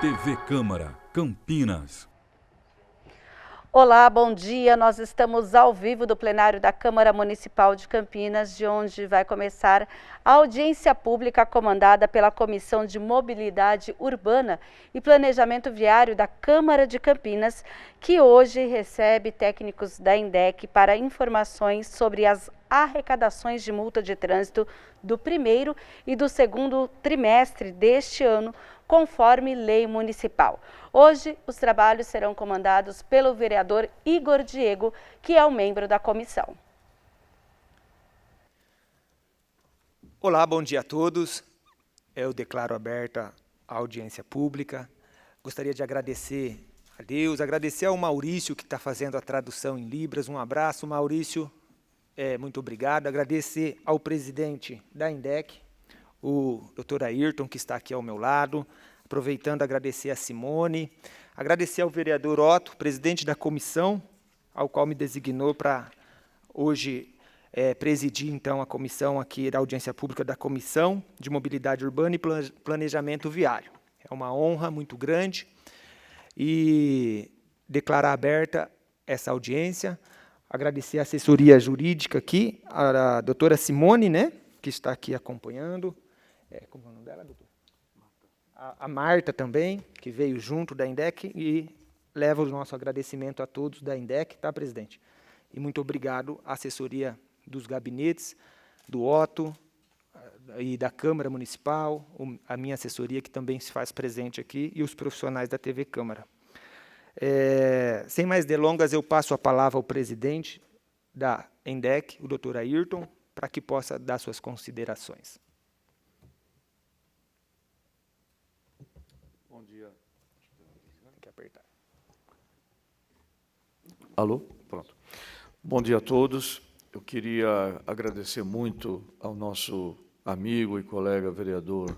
TV Câmara, Campinas. Olá, bom dia. Nós estamos ao vivo do plenário da Câmara Municipal de Campinas, de onde vai começar a audiência pública comandada pela Comissão de Mobilidade Urbana e Planejamento Viário da Câmara de Campinas, que hoje recebe técnicos da INDEC para informações sobre as arrecadações de multa de trânsito do primeiro e do segundo trimestre deste ano, conforme lei municipal. Hoje, os trabalhos serão comandados pelo vereador Igor Diego, que é um membro da comissão. Olá, bom dia a todos. Eu declaro aberta a audiência pública. Gostaria de agradecer a Deus, agradecer ao Maurício, que está fazendo a tradução em Libras. Um abraço, Maurício. Muito obrigado. Agradecer ao presidente da INDEC, o Dr. Ayrton, que está aqui ao meu lado. Aproveitando, agradecer a Simone, agradecer ao vereador Otto, presidente da comissão, ao qual me designou para hoje presidir, então, a comissão aqui da audiência pública da Comissão de Mobilidade Urbana e Planejamento Viário. É uma honra muito grande e declarar aberta essa audiência. Agradecer a assessoria jurídica aqui, a doutora Simone, né, que está aqui acompanhando. Como é o nome dela, doutor? A Marta também, que veio junto da INDEC, e leva o nosso agradecimento a todos da INDEC, tá, presidente? E muito obrigado à assessoria dos gabinetes, do Otto e da Câmara Municipal, a minha assessoria, que também se faz presente aqui, e os profissionais da TV Câmara. Sem mais delongas, eu passo a palavra ao presidente da INDEC, o doutor Ayrton, para que possa dar suas considerações. Bom dia. Tem que apertar. Alô? Pronto. Bom dia a todos. Eu queria agradecer muito ao nosso amigo e colega vereador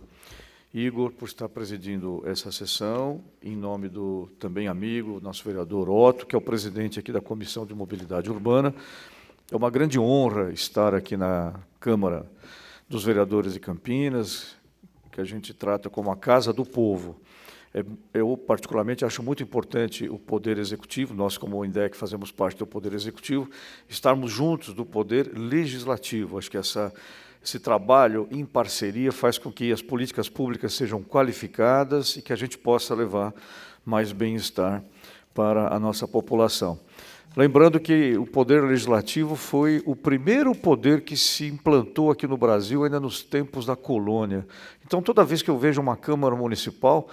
Igor por estar presidindo essa sessão, em nome do também amigo, nosso vereador Otto, que é o presidente aqui da Comissão de Mobilidade Urbana. É uma grande honra estar aqui na Câmara dos Vereadores de Campinas, que a gente trata como a Casa do Povo. Eu, particularmente, acho muito importante o Poder Executivo, nós, como o INDEC, fazemos parte do Poder Executivo, estarmos juntos do Poder Legislativo. Acho que esse trabalho em parceria faz com que as políticas públicas sejam qualificadas e que a gente possa levar mais bem-estar para a nossa população. Lembrando que o Poder Legislativo foi o primeiro poder que se implantou aqui no Brasil, ainda nos tempos da colônia. Então, toda vez que eu vejo uma Câmara Municipal,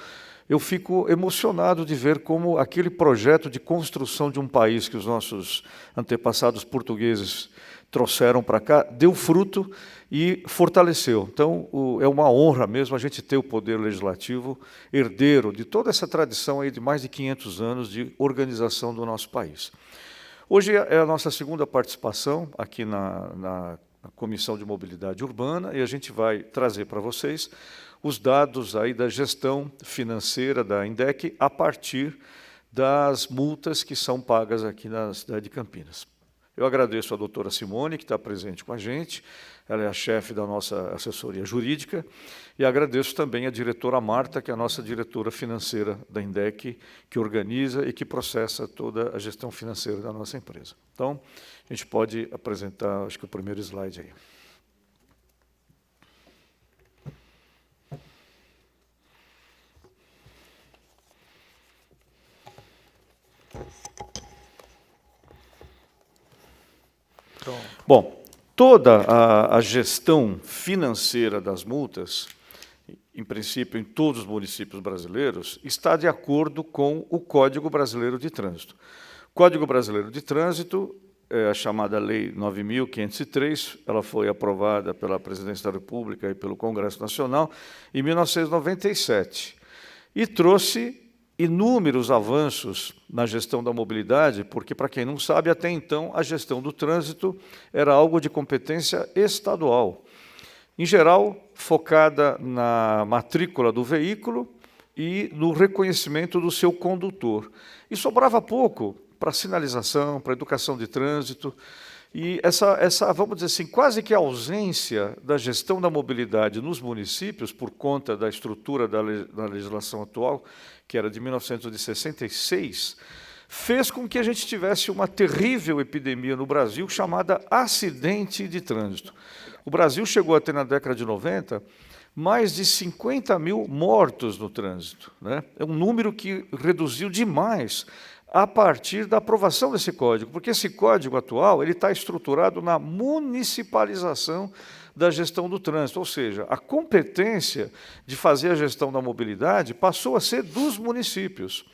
eu fico emocionado de ver como aquele projeto de construção de um país que os nossos antepassados portugueses trouxeram para cá, deu fruto e fortaleceu. Então, é uma honra mesmo a gente ter o Poder Legislativo herdeiro de toda essa tradição aí de mais de 500 anos de organização do nosso país. Hoje é a nossa segunda participação aqui na Comissão de Mobilidade Urbana e a gente vai trazer para vocês os dados aí da gestão financeira da INDEC a partir das multas que são pagas aqui na cidade de Campinas. Eu agradeço a doutora Simone, que está presente com a gente, ela é a chefe da nossa assessoria jurídica, e agradeço também a diretora Marta, que é a nossa diretora financeira da INDEC, que organiza e que processa toda a gestão financeira da nossa empresa. Então, a gente pode apresentar, acho que o primeiro slide aí. Bom, toda a gestão financeira das multas, em princípio em todos os municípios brasileiros, está de acordo com o Código Brasileiro de Trânsito. O Código Brasileiro de Trânsito é a chamada Lei 9.503, ela foi aprovada pela Presidência da República e pelo Congresso Nacional em 1997 e trouxe inúmeros avanços na gestão da mobilidade, porque, para quem não sabe, até então, a gestão do trânsito era algo de competência estadual. Em geral, focada na matrícula do veículo e no reconhecimento do seu condutor. E sobrava pouco para sinalização, para educação de trânsito. E vamos dizer assim, quase que a ausência da gestão da mobilidade nos municípios, por conta da estrutura da legislação atual, que era de 1966, fez com que a gente tivesse uma terrível epidemia no Brasil chamada acidente de trânsito. O Brasil chegou a ter, na década de 90, mais de 50 mil mortos no trânsito, né? É um número que reduziu demais a partir da aprovação desse código, porque esse código atual ele está estruturado na municipalização da gestão do trânsito, ou seja, a competência de fazer a gestão da mobilidade passou a ser dos municípios.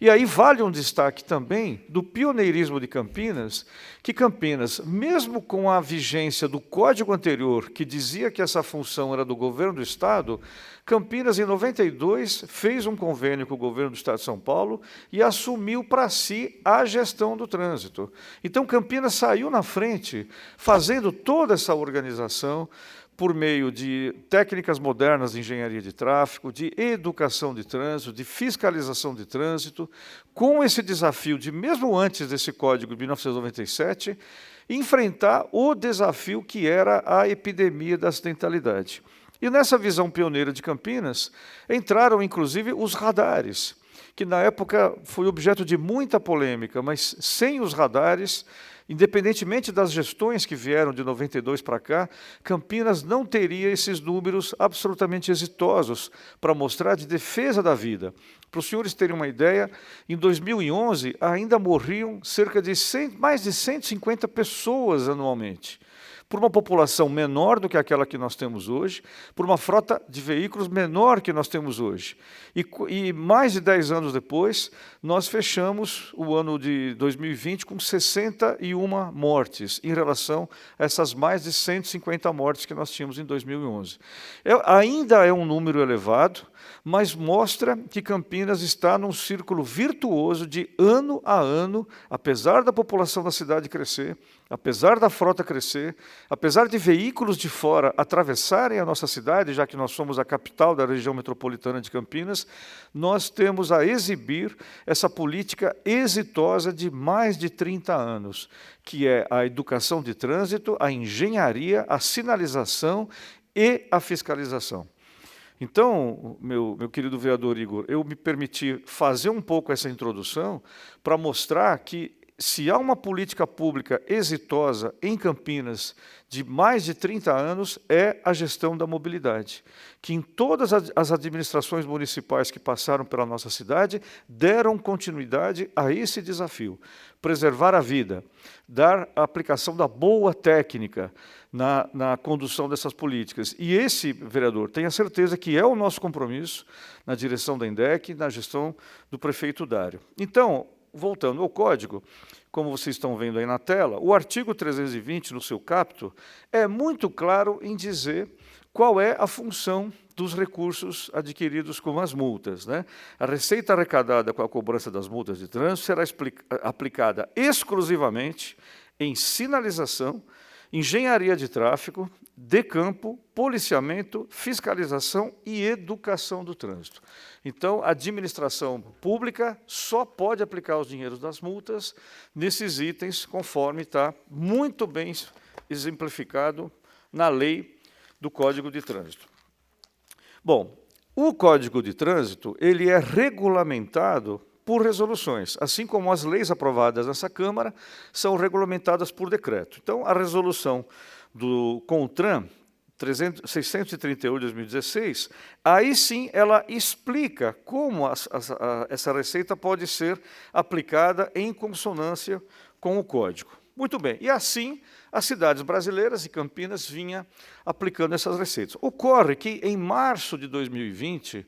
E aí vale um destaque também do pioneirismo de Campinas, que Campinas, mesmo com a vigência do código anterior, que dizia que essa função era do governo do Estado, Campinas, em 92, fez um convênio com o governo do Estado de São Paulo e assumiu para si a gestão do trânsito. Então, Campinas saiu na frente, fazendo toda essa organização, por meio de técnicas modernas de engenharia de tráfego, de educação de trânsito, de fiscalização de trânsito, com esse desafio de, mesmo antes desse código de 1997, enfrentar o desafio que era a epidemia da acidentalidade. E nessa visão pioneira de Campinas, entraram, inclusive, os radares, que na época foi objeto de muita polêmica, mas sem os radares, independentemente das gestões que vieram de 92 para cá, Campinas não teria esses números absolutamente exitosos para mostrar de defesa da vida. Para os senhores terem uma ideia, em 2011 ainda morriam cerca de mais de 150 pessoas anualmente, por uma população menor do que aquela que nós temos hoje, por uma frota de veículos menor que nós temos hoje. E mais de 10 anos depois, nós fechamos o ano de 2020 com 61 mortes, em relação a essas mais de 150 mortes que nós tínhamos em 2011. Ainda é um número elevado, mas mostra que Campinas está num círculo virtuoso de ano a ano, apesar da população da cidade crescer, apesar da frota crescer, apesar de veículos de fora atravessarem a nossa cidade, já que nós somos a capital da região metropolitana de Campinas, nós temos a exibir essa política exitosa de mais de 30 anos, que é a educação de trânsito, a engenharia, a sinalização e a fiscalização. Então, meu querido vereador Igor, eu me permiti fazer um pouco essa introdução para mostrar que, se há uma política pública exitosa em Campinas de mais de 30 anos, é a gestão da mobilidade, que em todas as administrações municipais que passaram pela nossa cidade deram continuidade a esse desafio: preservar a vida, dar a aplicação da boa técnica na condução dessas políticas. E esse, vereador, tenha certeza que é o nosso compromisso na direção da INDEC, na gestão do prefeito Dário. Então, voltando ao código, como vocês estão vendo aí na tela, o artigo 320, no seu caput, é muito claro em dizer qual é a função dos recursos adquiridos com as multas, né? A receita arrecadada com a cobrança das multas de trânsito será aplicada exclusivamente em sinalização, engenharia de tráfego, de campo, policiamento, fiscalização e educação do trânsito. Então, a administração pública só pode aplicar os dinheiros das multas nesses itens, conforme está muito bem exemplificado na lei do Código de Trânsito. Bom, o Código de Trânsito ele é regulamentado por resoluções, assim como as leis aprovadas nessa Câmara são regulamentadas por decreto. Então, a resolução do CONTRAN 638 de 2016, aí sim ela explica como essa receita pode ser aplicada em consonância com o Código. Muito bem, e assim as cidades brasileiras e Campinas vinha aplicando essas receitas. Ocorre que em março de 2020,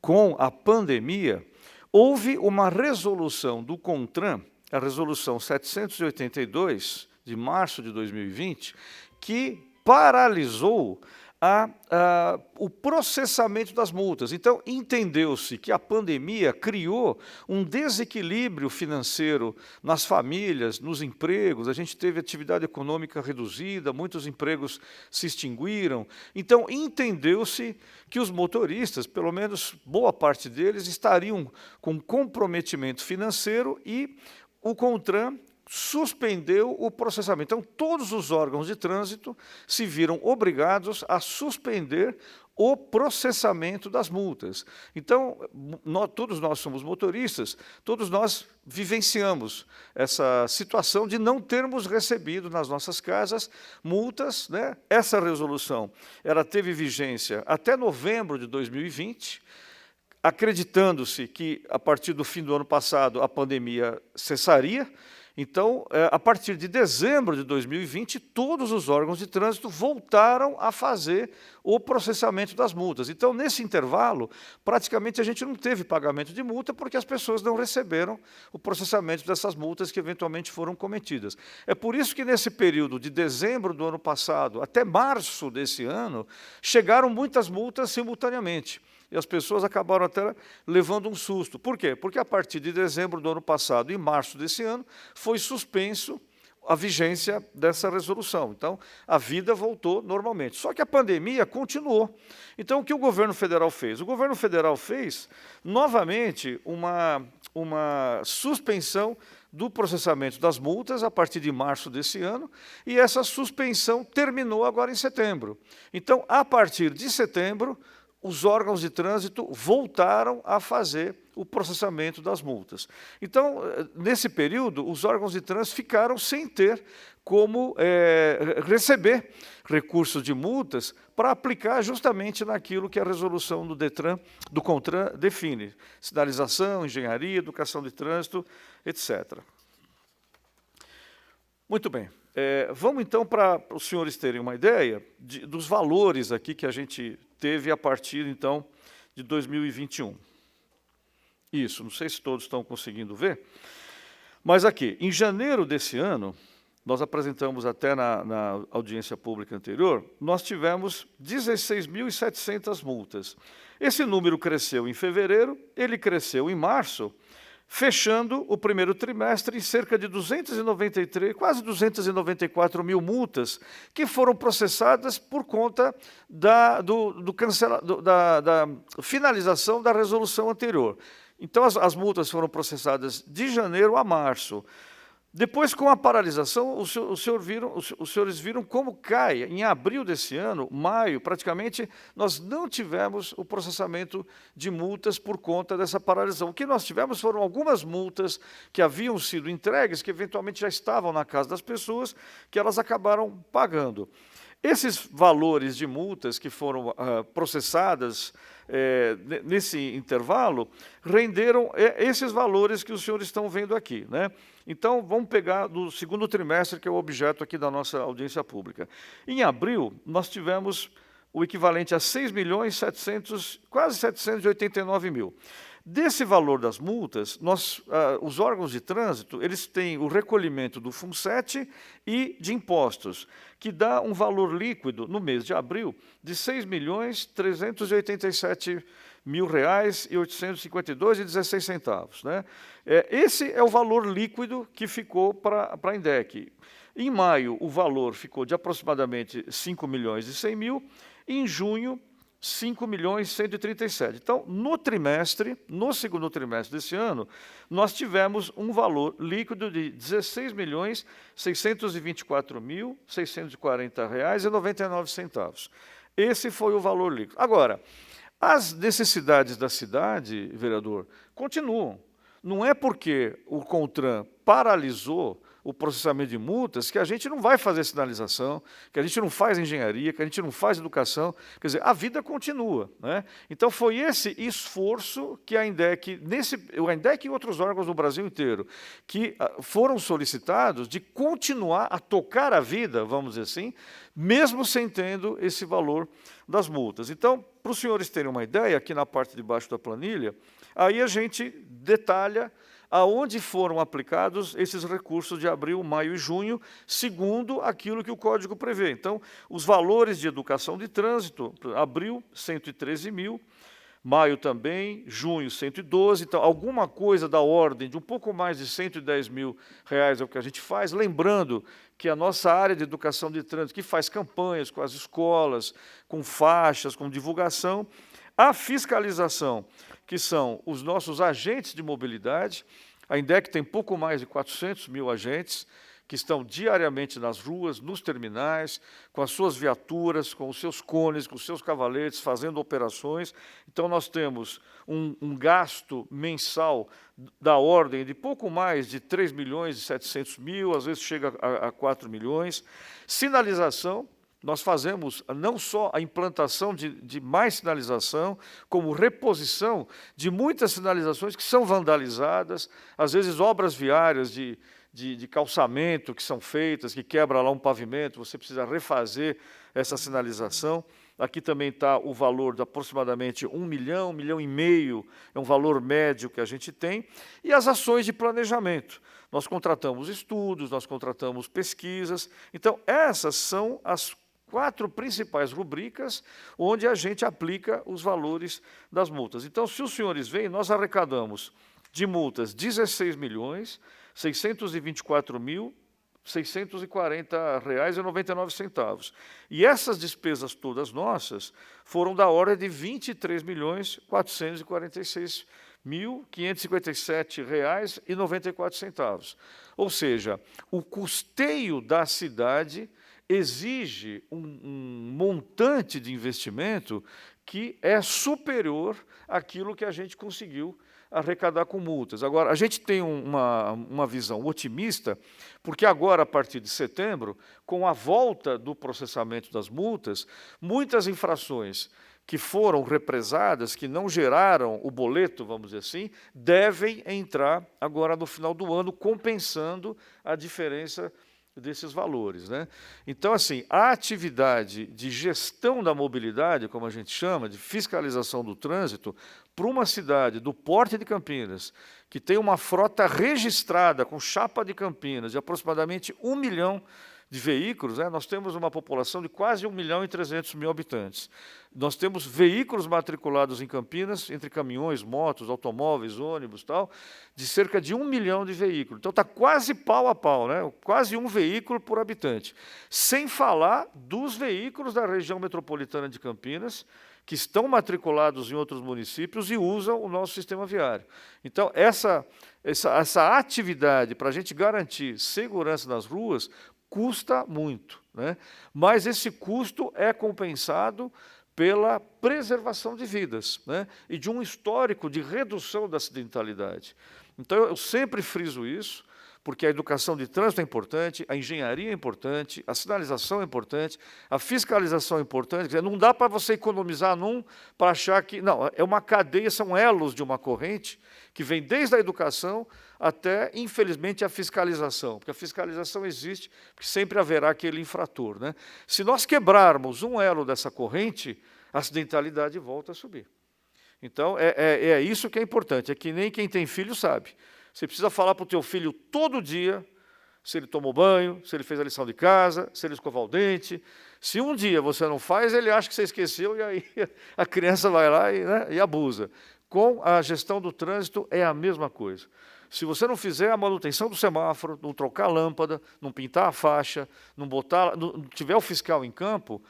com a pandemia, houve uma resolução do CONTRAN, a resolução 782, de março de 2020, que paralisou o processamento das multas. Então, entendeu-se que a pandemia criou um desequilíbrio financeiro nas famílias, nos empregos, a gente teve atividade econômica reduzida, muitos empregos se extinguiram. Então, entendeu-se que os motoristas, pelo menos boa parte deles, estariam com comprometimento financeiro e o CONTRAN suspendeu o processamento. Então, todos os órgãos de trânsito se viram obrigados a suspender o processamento das multas. Então, todos nós somos motoristas, todos nós vivenciamos essa situação de não termos recebido nas nossas casas multas, né? Essa resolução, ela teve vigência até novembro de 2020, acreditando-se que, a partir do fim do ano passado, a pandemia cessaria. Então, a partir de dezembro de 2020, todos os órgãos de trânsito voltaram a fazer o processamento das multas. Então, nesse intervalo, praticamente a gente não teve pagamento de multa porque as pessoas não receberam o processamento dessas multas que eventualmente foram cometidas. É por isso que, nesse período de dezembro do ano passado até março desse ano, chegaram muitas multas simultaneamente. E as pessoas acabaram até levando um susto. Por quê? Porque a partir de dezembro do ano passado e março desse ano, foi suspenso a vigência dessa resolução. Então, a vida voltou normalmente. Só que a pandemia continuou. Então, o que o governo federal fez? O governo federal fez, novamente, uma suspensão do processamento das multas a partir de março desse ano, e essa suspensão terminou agora em setembro. Então, a partir de setembro, os órgãos de trânsito voltaram a fazer o processamento das multas. Então, nesse período, os órgãos de trânsito ficaram sem ter como receber recursos de multas para aplicar justamente naquilo que a resolução do DETRAN, do CONTRAN, define: sinalização, engenharia, educação de trânsito, etc. Muito bem. Vamos, então, para os senhores terem uma ideia dos valores aqui que a gente teve a partir, então, de 2021. Isso, não sei se todos estão conseguindo ver, mas aqui, em janeiro desse ano, nós apresentamos até na audiência pública anterior, nós tivemos 16.700 multas. Esse número cresceu em fevereiro, ele cresceu em março, fechando o primeiro trimestre em cerca de 293, quase 294 mil multas, que foram processadas por conta da finalização da resolução anterior. Então, as multas foram processadas de janeiro a março. Depois, com a paralisação, os senhores viram como cai. Em abril desse ano, maio, praticamente, nós não tivemos o processamento de multas por conta dessa paralisação. O que nós tivemos foram algumas multas que haviam sido entregues, que eventualmente já estavam na casa das pessoas, que elas acabaram pagando. Esses valores de multas que foram processadas nesse intervalo renderam esses valores que os senhores estão vendo aqui, né? Então, vamos pegar do segundo trimestre, que é o objeto aqui da nossa audiência pública. Em abril, nós tivemos o equivalente a 6.700.000, quase 789 mil. Desse valor das multas, os órgãos de trânsito, eles têm o recolhimento do FUNSET e de impostos, que dá um valor líquido, no mês de abril, de R$ 6.387.000,852,16 centavos, né? Esse é o valor líquido que ficou para a INDEC. Em maio, o valor ficou de aproximadamente R$ 5.100.000, e em junho, 5.137.000. Então, no segundo trimestre desse ano, nós tivemos um valor líquido de R$ 16.624.640,99. Esse foi o valor líquido. Agora, as necessidades da cidade, vereador, continuam. Não é porque o CONTRAN paralisou o processamento de multas que a gente não vai fazer sinalização, que a gente não faz engenharia, que a gente não faz educação. Quer dizer, a vida continua, né? Então, foi esse esforço que a INDEC e outros órgãos do Brasil inteiro, que foram solicitados de continuar a tocar a vida, vamos dizer assim, mesmo sem tendo esse valor das multas. Então, para os senhores terem uma ideia, aqui na parte de baixo da planilha, aí a gente detalha aonde foram aplicados esses recursos de abril, maio e junho, segundo aquilo que o Código prevê. Então, os valores de educação de trânsito, abril, 113 mil, maio também, junho, 112, então, alguma coisa da ordem de um pouco mais de R$110 mil é o que a gente faz, lembrando que a nossa área de educação de trânsito, que faz campanhas com as escolas, com faixas, com divulgação, a fiscalização, que são os nossos agentes de mobilidade, A INDEC tem pouco mais de 400 mil agentes que estão diariamente nas ruas, nos terminais, com as suas viaturas, com os seus cones, com os seus cavaletes, fazendo operações. Então, nós temos um gasto mensal da ordem de pouco mais de 3 milhões e 700 mil, às vezes chega a 4 milhões. Sinalização, nós fazemos não só a implantação de mais sinalização, como reposição de muitas sinalizações que são vandalizadas, às vezes obras viárias de calçamento que são feitas, que quebra lá um pavimento, você precisa refazer essa sinalização. Aqui também está o valor de aproximadamente 1 milhão, 1,5 milhão, é um valor médio que a gente tem, e as ações de planejamento. Nós contratamos estudos, nós contratamos pesquisas, então essas são as 4 principais rubricas onde a gente aplica os valores das multas. Então, se os senhores veem, nós arrecadamos de multas 16 milhões, 624.640 reais e 99 centavos. E essas despesas todas nossas foram da ordem de 23.446.557 reais e 94 centavos. Ou seja, o custeio da cidade exige um montante de investimento que é superior àquilo que a gente conseguiu arrecadar com multas. Agora, a gente tem uma visão otimista, porque agora, a partir de setembro, com a volta do processamento das multas, muitas infrações que foram represadas, que não geraram o boleto, vamos dizer assim, devem entrar agora no final do ano, compensando a diferença desses valores, né? Então, assim, a atividade de gestão da mobilidade, como a gente chama, de fiscalização do trânsito, para uma cidade do porte de Campinas, que tem uma frota registrada com chapa de Campinas de aproximadamente 1 milhão de veículos, né? Nós temos uma população de quase 1.300.000 habitantes. Nós temos veículos matriculados em Campinas, entre caminhões, motos, automóveis, ônibus, tal, de cerca de 1 milhão de veículos. Então, está quase pau a pau, né? Quase um veículo por habitante. Sem falar dos veículos da região metropolitana de Campinas, que estão matriculados em outros municípios e usam o nosso sistema viário. Então, essa atividade, para a gente garantir segurança nas ruas, custa muito, né? Mas esse custo é compensado pela preservação de vidas, né? E de um histórico de redução da acidentalidade. Então, eu sempre friso isso, porque a educação de trânsito é importante, a engenharia é importante, a sinalização é importante, a fiscalização é importante. Quer dizer, não dá para você economizar num para achar que... Não, é uma cadeia, são elos de uma corrente que vem desde a educação até, infelizmente, a fiscalização. Porque a fiscalização existe, porque sempre haverá aquele infrator, né? Se nós quebrarmos um elo dessa corrente, a acidentalidade volta a subir. Então, é isso que é importante. É que nem quem tem filho sabe. Você precisa falar para o teu filho todo dia se ele tomou banho, se ele fez a lição de casa, se ele escovar o dente. Se um dia você não faz, ele acha que você esqueceu e aí a criança vai lá e abusa. Com a gestão do trânsito é a mesma coisa. Se você não fizer a manutenção do semáforo, não trocar a lâmpada, não pintar a faixa, não tiver o fiscal em campo,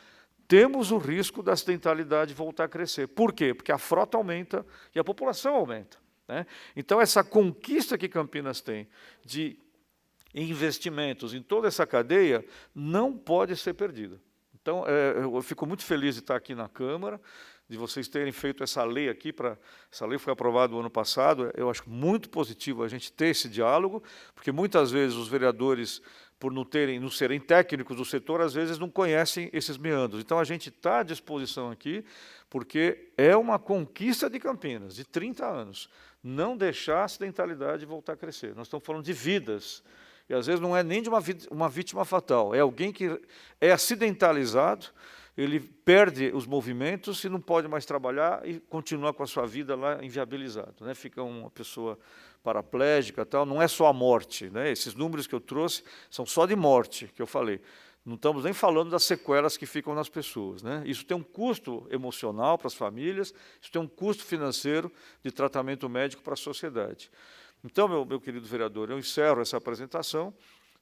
temos o risco da acidentalidade voltar a crescer. Por quê? Porque a frota aumenta e a população aumenta, né? Então, essa conquista que Campinas tem de investimentos em toda essa cadeia não pode ser perdida. Então, eu fico muito feliz de estar aqui na Câmara, de vocês terem feito essa lei aqui. Essa lei foi aprovada no ano passado. Eu acho muito positivo a gente ter esse diálogo, porque muitas vezes os vereadores, por não serem técnicos do setor, às vezes não conhecem esses meandros. Então, a gente está à disposição aqui, porque é uma conquista de Campinas, de 30 anos, não deixar a acidentalidade voltar a crescer. Nós estamos falando de vidas, e às vezes não é nem de uma vítima fatal, é alguém que é acidentalizado, ele perde os movimentos e não pode mais trabalhar e continua com a sua vida lá inviabilizado, né? Fica uma pessoa paraplégica, tal. Não é só a morte, né? Esses números que eu trouxe são só de morte, que eu falei. Não estamos nem falando das sequelas que ficam nas pessoas, né? Isso tem um custo emocional para as famílias, isso tem um custo financeiro de tratamento médico para a sociedade. Então, meu querido vereador, eu encerro essa apresentação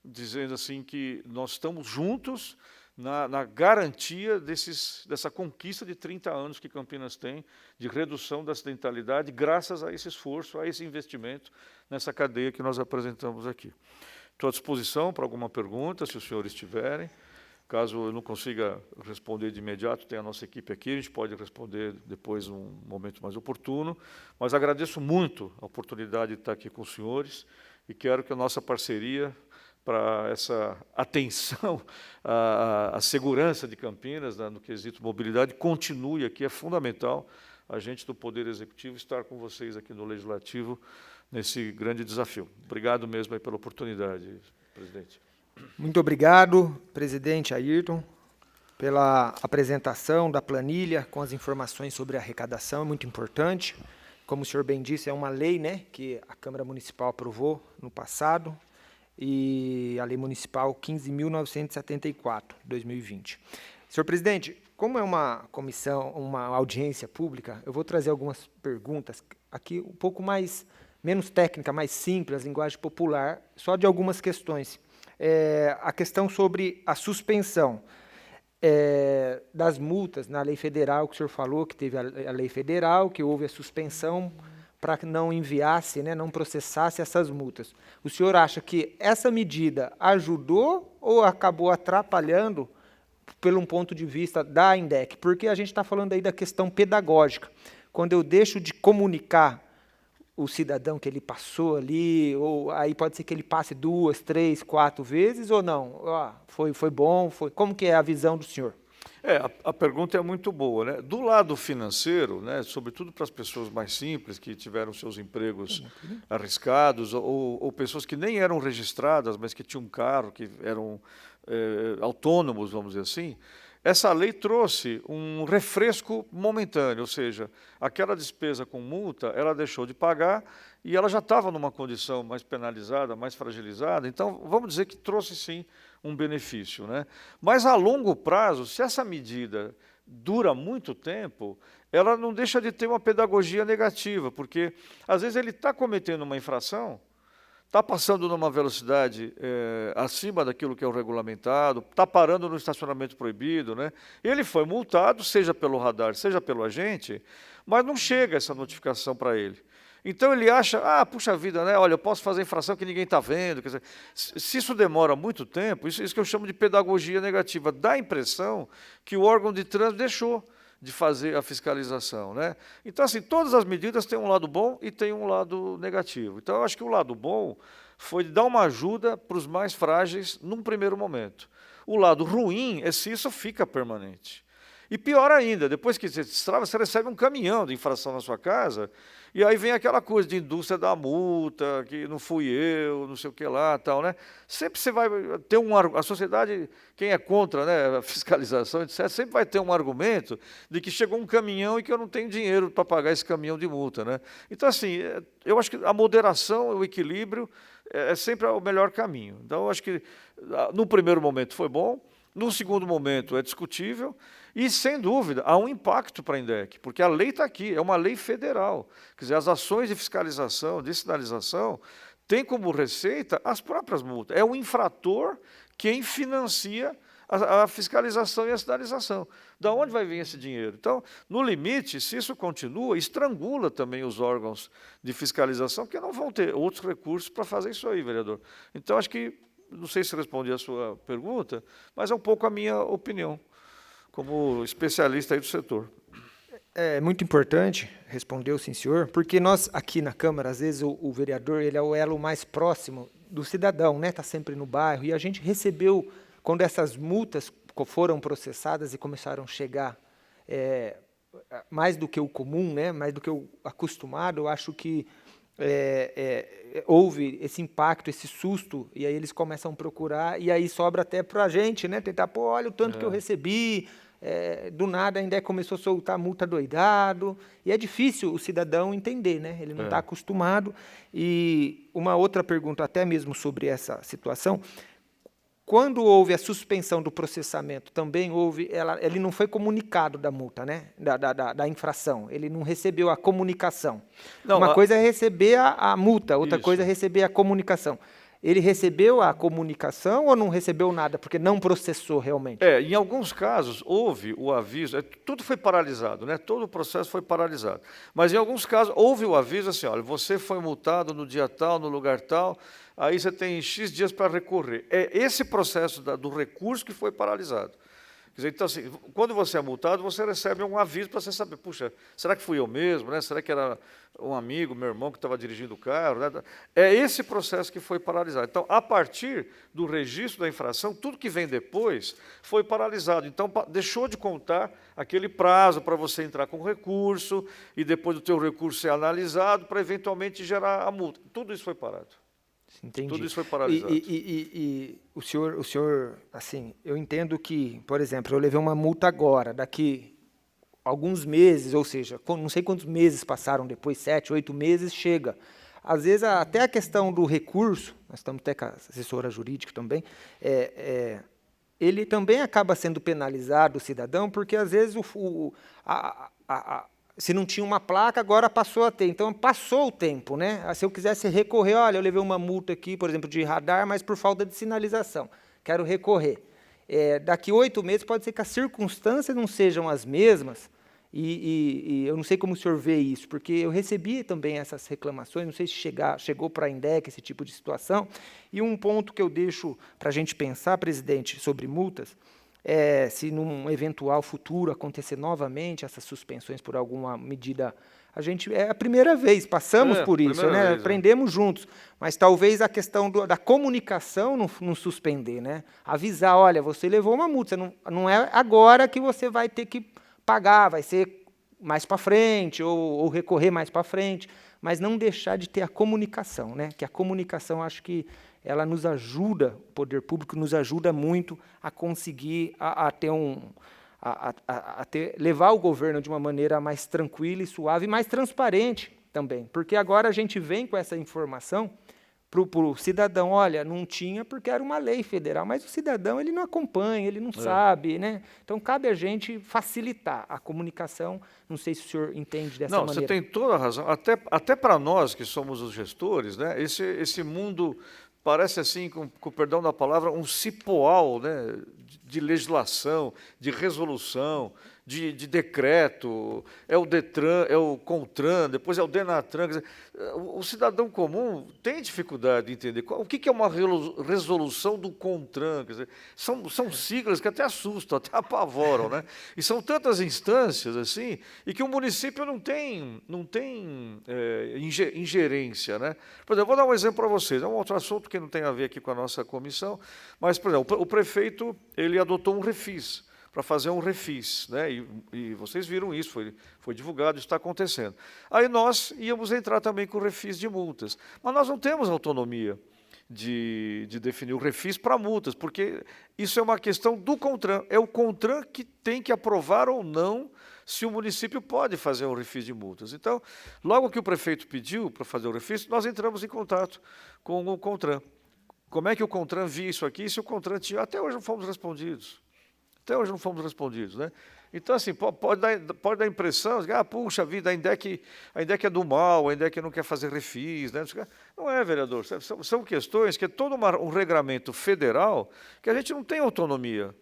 dizendo assim que nós estamos juntos na garantia dessa conquista de 30 anos que Campinas tem de redução da acidentalidade, graças a esse esforço, a esse investimento nessa cadeia que nós apresentamos aqui. Estou à disposição para alguma pergunta, se os senhores tiverem. Caso eu não consiga responder de imediato, tem a nossa equipe aqui, a gente pode responder depois num momento mais oportuno. Mas agradeço muito a oportunidade de estar aqui com os senhores e quero que a nossa parceria para essa atenção à segurança de Campinas, né, no quesito mobilidade, continue aqui. É fundamental a gente do Poder Executivo estar com vocês aqui no Legislativo nesse grande desafio. Obrigado mesmo aí pela oportunidade, presidente. Muito obrigado, presidente Ayrton, pela apresentação da planilha com as informações sobre a arrecadação, é muito importante. Como o senhor bem disse, é uma lei, né, que a Câmara Municipal aprovou no passado, e a Lei Municipal 15.974, 2020. Senhor presidente, como é uma comissão, uma audiência pública, eu vou trazer algumas perguntas aqui um pouco menos técnica, mais simples, linguagem popular, só de algumas questões. A questão sobre a suspensão das multas na lei federal, que o senhor falou, que teve a lei federal, que houve a suspensão para que não enviasse, né, não processasse essas multas. O senhor acha que essa medida ajudou ou acabou atrapalhando pelo um ponto de vista da INDEC? Porque a gente está falando aí da questão pedagógica. Quando eu deixo de comunicar o cidadão que ele passou ali, ou aí pode ser que ele passe 2, 3, 4 vezes ou não? Foi bom? Como que é a visão do senhor? A pergunta é muito boa, né? Do lado financeiro, né, sobretudo para as pessoas mais simples, que tiveram seus empregos arriscados, ou pessoas que nem eram registradas, mas que tinham um carro, que eram autônomos, vamos dizer assim, essa lei trouxe um refresco momentâneo, ou seja, aquela despesa com multa, ela deixou de pagar e ela já estava numa condição mais penalizada, mais fragilizada. Então, vamos dizer que trouxe, sim, um benefício, né? Mas, a longo prazo, se essa medida dura muito tempo, ela não deixa de ter uma pedagogia negativa, porque, às vezes, ele está cometendo uma infração, está passando numa velocidade acima daquilo que é o regulamentado, está parando no estacionamento proibido, né? Ele foi multado, seja pelo radar, seja pelo agente, mas não chega essa notificação para ele. Então ele acha, puxa vida, né? Olha, eu posso fazer infração que ninguém está vendo. Quer dizer, se isso demora muito tempo, isso que eu chamo de pedagogia negativa, dá a impressão que o órgão de trânsito deixou de fazer a fiscalização, né? Então, assim, todas as medidas têm um lado bom e têm um lado negativo. Então, eu acho que o lado bom foi dar uma ajuda para os mais frágeis num primeiro momento. O lado ruim é se isso fica permanente. E pior ainda, depois que você destrava, você recebe um caminhão de infração na sua casa, e aí vem aquela coisa de indústria da multa, que não fui eu, não sei o que lá, tal, né? Sempre você vai ter a sociedade, quem é contra, né, a fiscalização, etc., sempre vai ter um argumento de que chegou um caminhão e que eu não tenho dinheiro para pagar esse caminhão de multa, né? Então, assim, eu acho que a moderação, o equilíbrio, é sempre o melhor caminho. Então, eu acho que, no primeiro momento, foi bom. No segundo momento, é discutível e, sem dúvida, há um impacto para a INDEC, porque a lei está aqui, é uma lei federal. Quer dizer, as ações de fiscalização, de sinalização, têm como receita as próprias multas. É o infrator quem financia a fiscalização e a sinalização. Da onde vai vir esse dinheiro? Então, no limite, se isso continua, estrangula também os órgãos de fiscalização, porque não vão ter outros recursos para fazer isso aí, vereador. Então, acho que não sei se respondi a sua pergunta, mas é um pouco a minha opinião, como especialista aí do setor. É muito importante, respondeu sim, senhor, porque nós aqui na Câmara, às vezes o vereador ele é o elo mais próximo do cidadão, né? Está sempre no bairro, e a gente recebeu, quando essas multas foram processadas e começaram a chegar mais do que o comum, né? Mais do que o acostumado, eu acho que houve esse impacto, esse susto, e aí eles começam a procurar, e aí sobra até para a gente, né, tentar, olha o tanto que eu recebi, do nada ainda começou a soltar multa doidado, e é difícil o cidadão entender, né, ele não está acostumado. E uma outra pergunta, até mesmo sobre essa situação, quando houve a suspensão do processamento, também houve, ele não foi comunicado da multa, né? Da infração, ele não recebeu a comunicação. Uma coisa é receber a multa, outra coisa é receber a comunicação. ele recebeu a comunicação ou não recebeu nada, porque não processou realmente? Em alguns casos houve o aviso, tudo foi paralisado, né? Todo o processo foi paralisado. Mas em alguns casos houve o aviso assim, olha, você foi multado no dia tal, no lugar tal, aí você tem X dias para recorrer. É esse processo do recurso que foi paralisado. Quer dizer, então, assim, quando você é multado, você recebe um aviso para você saber, puxa, será que fui eu mesmo, né? Será que era um amigo, meu irmão, que estava dirigindo o carro? Né? É esse processo que foi paralisado. Então, a partir do registro da infração, tudo que vem depois foi paralisado. Então, deixou de contar aquele prazo para você entrar com recurso e depois do teu recurso ser analisado para, eventualmente, gerar a multa. Tudo isso foi parado. Entendi. Tudo isso foi paralisado. E o senhor, assim, eu entendo que, por exemplo, eu levei uma multa agora, daqui alguns meses, ou seja, não sei quantos meses passaram depois, 7, 8 meses, chega. Às vezes, até a questão do recurso, nós estamos até com a assessora jurídica também, ele também acaba sendo penalizado, o cidadão, porque, às vezes, se não tinha uma placa, agora passou a ter. Então, passou o tempo, né? Se eu quisesse recorrer, olha, eu levei uma multa aqui, por exemplo, de radar, mas por falta de sinalização. Quero recorrer. Daqui 8 meses, pode ser que as circunstâncias não sejam as mesmas, e eu não sei como o senhor vê isso, porque eu recebi também essas reclamações, não sei se chegou para a INDEC esse tipo de situação. E um ponto que eu deixo para a gente pensar, presidente, sobre multas, se num eventual futuro acontecer novamente essas suspensões por alguma medida, é a primeira vez, passamos por isso, né? Aprendemos juntos, mas talvez a questão da comunicação não suspender, né? Avisar, olha, você levou uma multa, não é agora que você vai ter que pagar, vai ser mais para frente, ou recorrer mais para frente, mas não deixar de ter a comunicação, né? Que a comunicação, acho que ela nos ajuda, o poder público nos ajuda muito a conseguir levar o governo de uma maneira mais tranquila e suave, e mais transparente também, porque agora a gente vem com essa informação para o cidadão, olha, não tinha porque era uma lei federal, mas o cidadão ele não acompanha, ele não sabe, né? Então cabe a gente facilitar a comunicação. Não sei se o senhor entende dessa maneira. Não, você tem toda a razão. Até para nós que somos os gestores, né? Esse mundo parece assim, com o perdão da palavra, um cipoal, né? De legislação, de resolução, de decreto, é o Detran, é o Contran, depois é o Denatran. Quer dizer, o cidadão comum tem dificuldade de entender o que é uma resolução do Contran. Quer dizer, são siglas que até assustam, até apavoram, né? E são tantas instâncias assim, e que o município não tem ingerência, né? Por exemplo, vou dar um exemplo para vocês, é um outro assunto que não tem a ver aqui com a nossa comissão, mas, por exemplo, o prefeito ele adotou um refis, para fazer um refis, né? E vocês viram isso, foi divulgado, isso está acontecendo. Aí nós íamos entrar também com o refis de multas, mas nós não temos autonomia de definir o refis para multas, porque isso é uma questão do Contran, é o Contran que tem que aprovar ou não se o município pode fazer um refis de multas. Então, logo que o prefeito pediu para fazer o refis, nós entramos em contato com o Contran. Como é que o Contran via isso aqui? Se o Contran tinha... Até hoje não fomos respondidos. Né? Então, assim, pode dar a impressão, puxa vida, a INDEC é do mal, a INDEC não quer fazer refis. Né? Não é, vereador, são questões que é todo um regramento federal que a gente não tem autonomia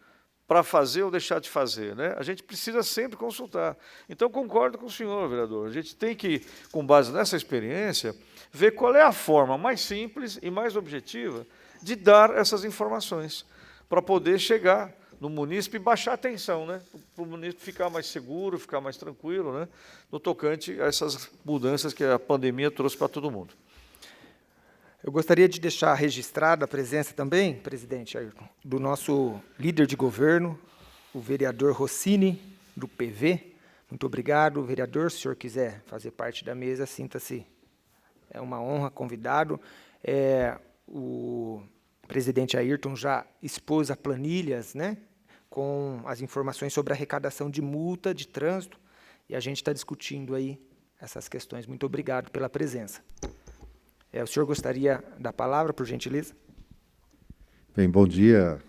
para fazer ou deixar de fazer. Né? A gente precisa sempre consultar. Então, concordo com o senhor, vereador, a gente tem que, com base nessa experiência, ver qual é a forma mais simples e mais objetiva de dar essas informações, para poder chegar no munícipe e baixar a tensão, né? Para o munícipe ficar mais seguro, ficar mais tranquilo, né? No tocante a essas mudanças que a pandemia trouxe para todo mundo. Eu gostaria de deixar registrada a presença também, presidente Ayrton, do nosso líder de governo, o vereador Rossini, do PV. Muito obrigado, vereador. Se o senhor quiser fazer parte da mesa, sinta-se. É uma honra, convidado. O presidente Ayrton já expôs a planilhas, né, com as informações sobre a arrecadação de multa de trânsito, e a gente está discutindo aí essas questões. Muito obrigado pela presença. O senhor gostaria da palavra, por gentileza? Bem, bom dia,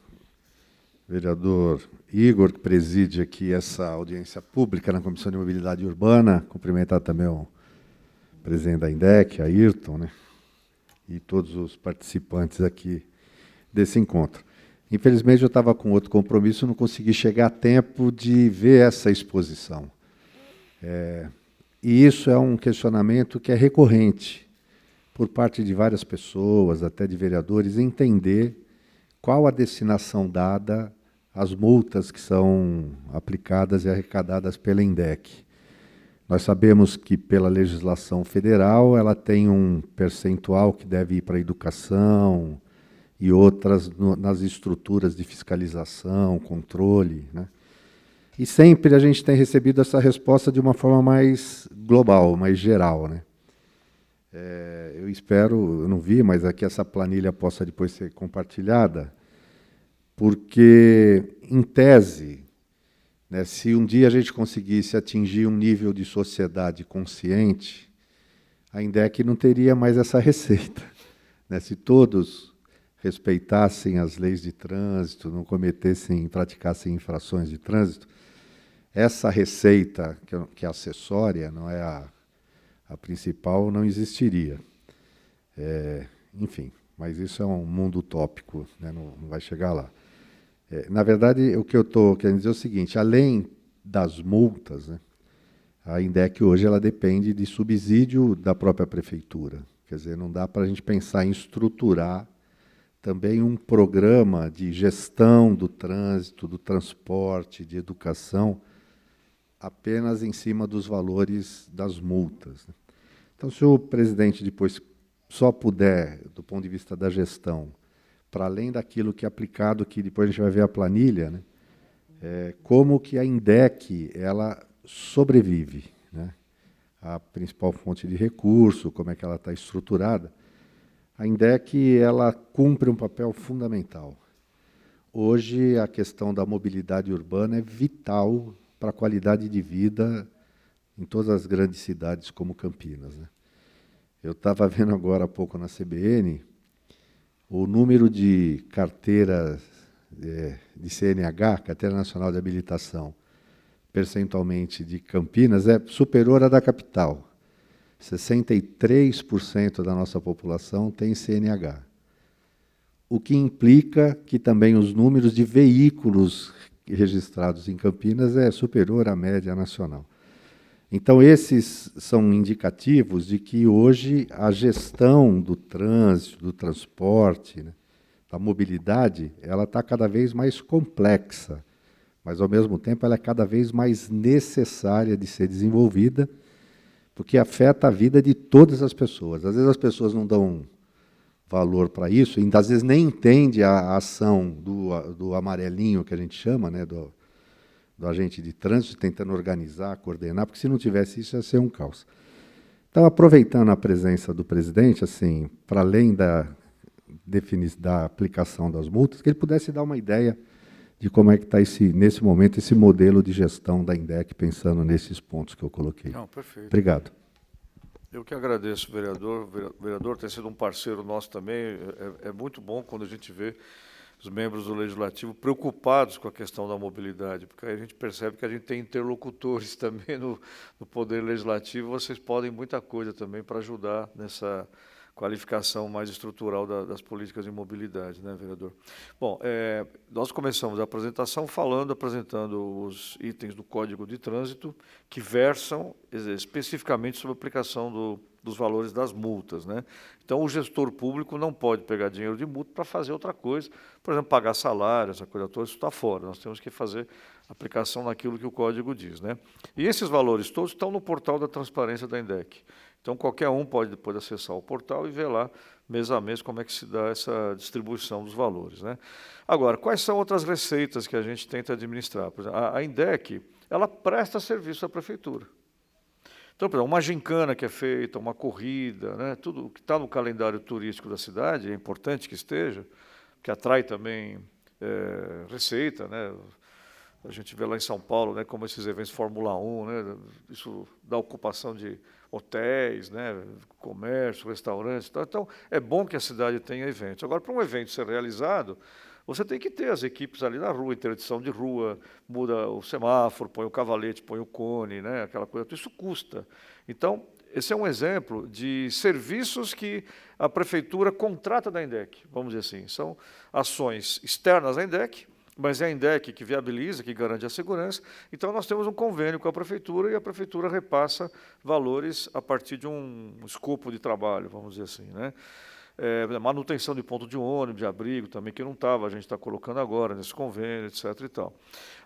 vereador Igor, que preside aqui essa audiência pública na Comissão de Mobilidade Urbana. Cumprimentar também o presidente da INDEC, Ayrton, né? e todos os participantes aqui desse encontro. Infelizmente, eu estava com outro compromisso, não consegui chegar a tempo de ver essa exposição. E isso é um questionamento que é recorrente por parte de várias pessoas, até de vereadores, entender qual a destinação dada às multas que são aplicadas e arrecadadas pela INDEC. Nós sabemos que, pela legislação federal, ela tem um percentual que deve ir para a educação e outras nas estruturas de fiscalização, controle, né? E sempre a gente tem recebido essa resposta de uma forma mais global, mais geral, né? Eu espero, eu não vi, mas aqui essa planilha possa depois ser compartilhada, porque, em tese, né, se um dia a gente conseguisse atingir um nível de sociedade consciente, a INDEC não teria mais essa receita, né? Se todos respeitassem as leis de trânsito, não cometessem, praticassem infrações de trânsito, essa receita, que é acessória, não é a principal, não existiria. Enfim, mas isso é um mundo utópico, né? Não vai chegar lá. Na verdade, o que eu estou querendo dizer é o seguinte, além das multas, né, a INDEC hoje ela depende de subsídio da própria prefeitura. Quer dizer, não dá para a gente pensar em estruturar também um programa de gestão do trânsito, do transporte, de educação, apenas em cima dos valores das multas, né? Então, se o presidente depois só puder, do ponto de vista da gestão, para além daquilo que é aplicado, que depois a gente vai ver a planilha, né, como que a INDEC ela sobrevive, né? A principal fonte de recurso, como é que ela está estruturada. A INDEC ela cumpre um papel fundamental. Hoje, a questão da mobilidade urbana é vital para a qualidade de vida em todas as grandes cidades como Campinas, né? Eu estava vendo agora há pouco na CBN o número de carteiras de CNH, Carteira Nacional de Habilitação, percentualmente de Campinas, é superior à da capital. 63% da nossa população tem CNH. O que implica que também os números de veículos registrados em Campinas é superior à média nacional. Então, esses são indicativos de que hoje a gestão do trânsito, do transporte, né, da mobilidade, ela está cada vez mais complexa, mas, ao mesmo tempo, ela é cada vez mais necessária de ser desenvolvida, porque afeta a vida de todas as pessoas. Às vezes as pessoas não dão valor para isso, e às vezes nem entendem a ação do amarelinho, que a gente chama, né, do agente de trânsito, tentando organizar, coordenar, porque se não tivesse isso ia ser um caos. Então, aproveitando a presença do presidente, assim, para além da aplicação das multas, que ele pudesse dar uma ideia de como é que está nesse momento esse modelo de gestão da INDEC, pensando nesses pontos que eu coloquei. Não, perfeito. Obrigado. Eu que agradeço, vereador. O vereador tem sido um parceiro nosso também. É muito bom quando a gente vê os membros do Legislativo preocupados com a questão da mobilidade, porque aí a gente percebe que a gente tem interlocutores também no Poder Legislativo. Vocês podem muita coisa também para ajudar nessa qualificação mais estrutural das políticas de mobilidade, né, vereador? Bom, nós começamos a apresentação apresentando os itens do Código de Trânsito que versam especificamente sobre a aplicação dos valores das multas, né? Então, o gestor público não pode pegar dinheiro de multa para fazer outra coisa, por exemplo, pagar salário, essa coisa toda, isso está fora. Nós temos que fazer aplicação naquilo que o Código diz, né? E esses valores todos estão no portal da transparência da INDEC. Então, qualquer um pode depois acessar o portal e ver lá, mês a mês, como é que se dá essa distribuição dos valores, né? Agora, quais são outras receitas que a gente tenta administrar? Por exemplo, a INDEC, ela presta serviço à prefeitura. Então, por exemplo, uma gincana que é feita, uma corrida, né, tudo que está no calendário turístico da cidade, é importante que esteja, que atrai também receita, né? A gente vê lá em São Paulo, né, como esses eventos Fórmula 1, né, isso dá ocupação de hotéis, né, comércio, restaurantes. Então, é bom que a cidade tenha eventos. Agora, para um evento ser realizado, você tem que ter as equipes ali na rua, interdição de rua, muda o semáforo, põe o cavalete, põe o cone, né, aquela coisa. Isso custa. Então, Esse é um exemplo de serviços que a Prefeitura contrata da INDEC, vamos dizer assim. São ações externas da INDEC, mas é a INDEC que viabiliza, que garante a segurança. Então, nós temos um convênio com a Prefeitura e a Prefeitura repassa valores a partir de um escopo de trabalho, vamos dizer assim, né? Manutenção de ponto de ônibus, de abrigo também, que não estava, a gente está colocando agora nesse convênio, etc. e tal.